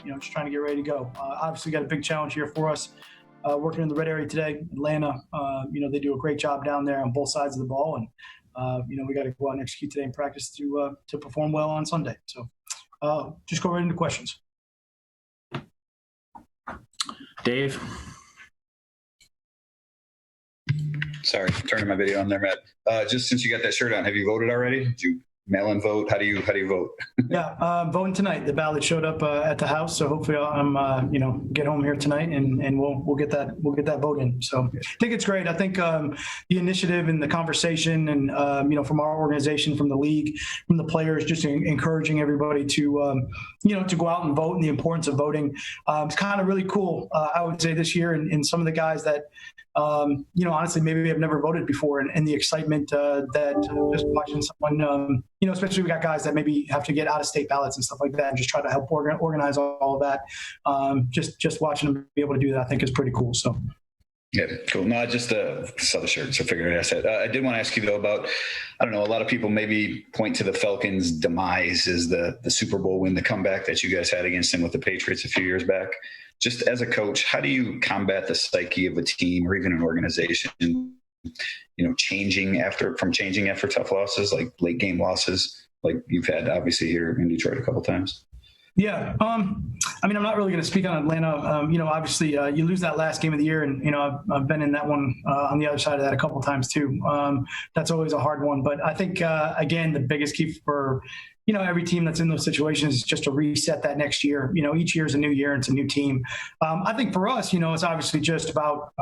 just trying to get ready to go. Obviously, got a big challenge here for us. Working in the red area today, Atlanta. They do a great job down there on both sides of the ball, and we got to go out and execute today in practice to perform well on Sunday. So, just go right into questions. Dave. Sorry, turning my video on there, Matt. Just since you got that shirt on, have you voted already? Did you mail-in vote? How do you vote? Yeah, voting tonight. The ballot showed up at the house, so hopefully I'm get home here tonight and we'll get that vote in. So I think it's great. I think the initiative and the conversation and from our organization, from the league, from the players, just encouraging everybody to go out and vote and the importance of voting. It's kind of really cool. I would say this year, and some of the guys that honestly maybe have never voted before, and the excitement that just watching someone especially we got guys that maybe have to get out of state ballots and stuff like that and just try to help organize all of that. Just watching them be able to do that, I think is pretty cool. So. Yeah, cool. No, I just saw the shirt, so figured I'd ask that. I did want to ask you, though, about, I don't know, a lot of people maybe point to the Falcons' demise as the Super Bowl win, the comeback that you guys had against them with the Patriots a few years back. Just as a coach, how do you combat the psyche of a team or even an organization, changing after tough losses, like late game losses, like you've had obviously here in Detroit a couple times? Yeah. I'm not really going to speak on Atlanta. Obviously you lose that last game of the year, and, I've been in that one on the other side of that a couple of times too. That's always a hard one. But I think, again, the biggest key for, every team that's in those situations is just to reset that next year. Each year is a new year and it's a new team. I think for us, it's obviously just about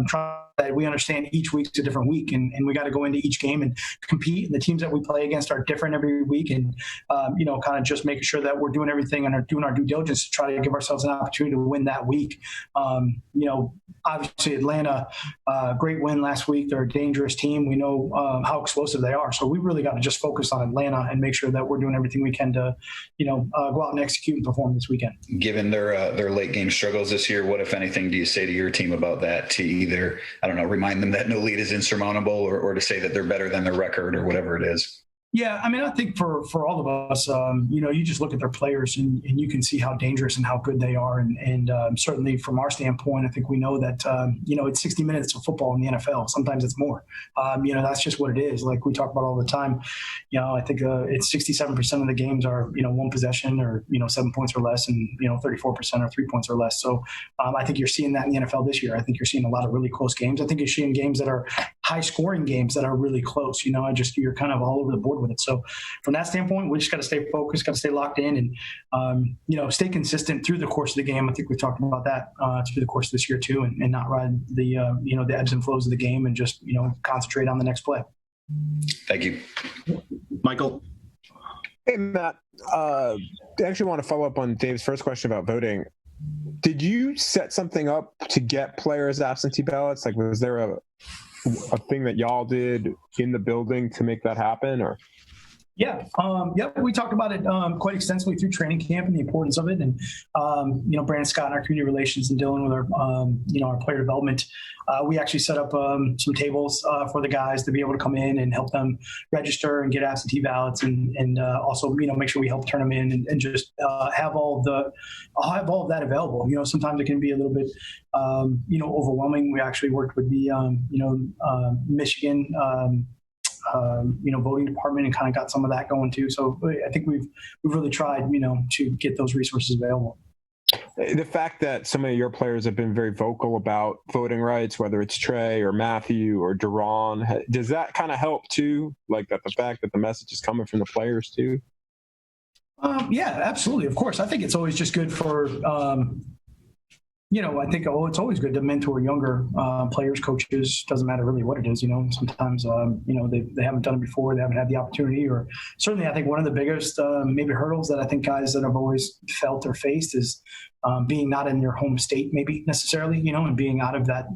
trying that we understand each week's a different week, and we got to go into each game and compete. And the teams that we play against are different every week, and kind of just making sure that we're doing everything and are doing our due diligence to try to give ourselves an opportunity to win that week. Obviously Atlanta, great win last week. They're a dangerous team. We know how explosive they are, so we really got to just focus on Atlanta and make sure that we're doing everything we can to go out and execute and perform this weekend. Given their late game struggles this year, what if anything do you say to your team about that, to either, I don't know, remind them that no lead is insurmountable, or to say that they're better than their record or whatever it is? Yeah, I think for all of us, you just look at their players and you can see how dangerous and how good they are. And certainly from our standpoint, I think we know that, it's 60 minutes of football in the NFL. Sometimes it's more. That's just what it is. Like we talk about all the time, I think it's 67% of the games are, one possession or, 7 points or less, and, 34% are 3 points or less. So I think you're seeing that in the NFL this year. I think you're seeing a lot of really close games. I think you're seeing games that are high scoring games that are really close. You're kind of all over the board with it. So from that standpoint, we just got to stay focused, got to stay locked in, and stay consistent through the course of the game. I think we've talked about that through the course of this year too, and not ride the the ebbs and flows of the game, and just concentrate on the next play. Thank you, Michael. Hey Matt, I actually want to follow up on Dave's first question about voting. Did you set something up to get players absentee ballots? Like, was there a thing that y'all did in the building to make that happen, or? Yeah. We talked about it quite extensively through training camp and the importance of it. And, Brandon Scott and our community relations and Dylan with our player development, we actually set up some tables for the guys to be able to come in and help them register and get absentee ballots, and also, make sure we help turn them in and just have all of that available. Sometimes it can be a little bit, overwhelming. We actually worked with the, Michigan, voting department and kind of got some of that going too. So I think we've really tried, to get those resources available. The fact that some of your players have been very vocal about voting rights, whether it's Trey or Matthew or Duron, does that kind of help too? Like that, the fact that the message is coming from the players too? Yeah, absolutely. Of course. I think it's always just good for, I think it's always good to mentor younger players, coaches. Doesn't matter really what it is. Sometimes they haven't done it before, they haven't had the opportunity, or certainly I think one of the biggest maybe hurdles that I think guys that have always felt or faced is being not in your home state, maybe necessarily, and being out of that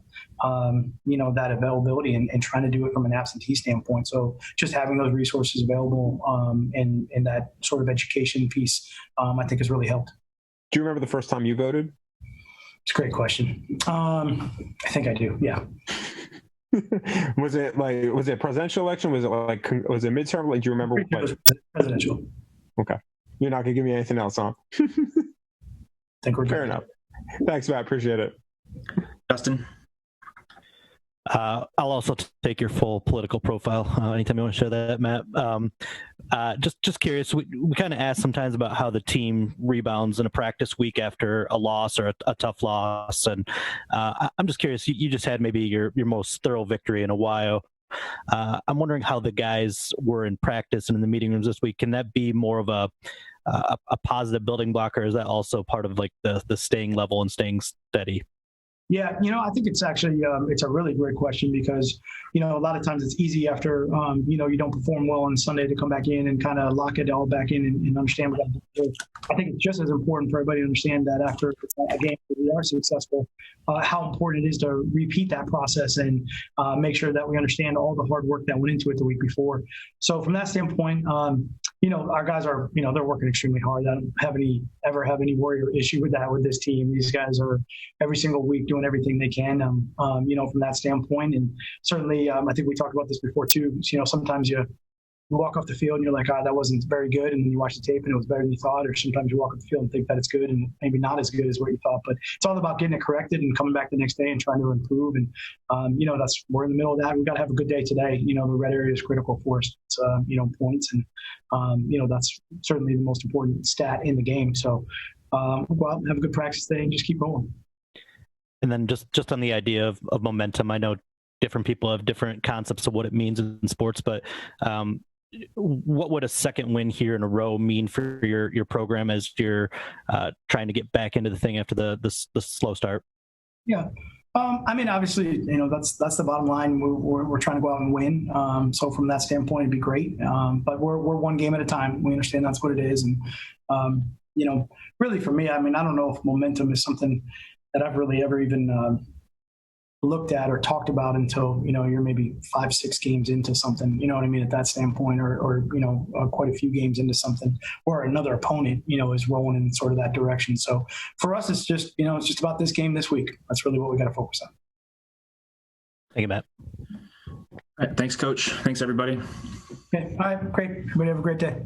that availability and trying to do it from an absentee standpoint. So just having those resources available and that sort of education piece, I think has really helped. Do you remember the first time you voted? It's a great question. I think I do. Yeah. Was it presidential election? Was it midterm? Like, do you remember? It was presidential. Okay. You're not gonna give me anything else, huh? think we're good. Fair enough. Thanks, Matt. Appreciate it. Justin? I'll also take your full political profile anytime you want to share that, Matt. Just curious, we kind of ask sometimes about how the team rebounds in a practice week after a loss or a tough loss, and I'm just curious. You just had maybe your most thorough victory in a while. I'm wondering how the guys were in practice and in the meeting rooms this week. Can that be more of a positive building block, or is that also part of like the staying level and staying steady? Yeah, I think it's actually it's a really great question because a lot of times it's easy after you don't perform well on Sunday to come back in and kind of lock it all back in and understand what that is. I think it's just as important for everybody to understand that after a game that we are successful, how important it is to repeat that process and make sure that we understand all the hard work that went into it the week before. So from that standpoint, our guys are they're working extremely hard. I don't ever have any worry or issue with that with this team. These guys are every single week doing everything they can, from that standpoint. And certainly, I think we talked about this before too. Sometimes you walk off the field and you're like, that wasn't very good. And then you watch the tape and it was better than you thought. Or sometimes you walk off the field and think that it's good and maybe not as good as what you thought. But it's all about getting it corrected and coming back the next day and trying to improve. And, we're in the middle of that. We've got to have a good day today. The red area is critical for us. It's, points. And, that's certainly the most important stat in the game. So go out and have a good practice day and just keep rolling. And then just on the idea of momentum, I know different people have different concepts of what it means in sports, but what would a second win here in a row mean for your program as you're trying to get back into the thing after the slow start? Yeah. Obviously, that's the bottom line. We're trying to go out and win. So from that standpoint, it'd be great. But we're one game at a time. We understand that's what it is. And, really for me, I don't know if momentum is something that I've really ever even looked at or talked about until, you're maybe 5-6 games into something, at that standpoint, or quite a few games into something where another opponent, is rolling in sort of that direction. So for us, it's just, it's just about this game this week. That's really what we got to focus on. Thank you, Matt. All right, thanks, Coach. Thanks, everybody. Okay. All right. Great. Everybody have a great day.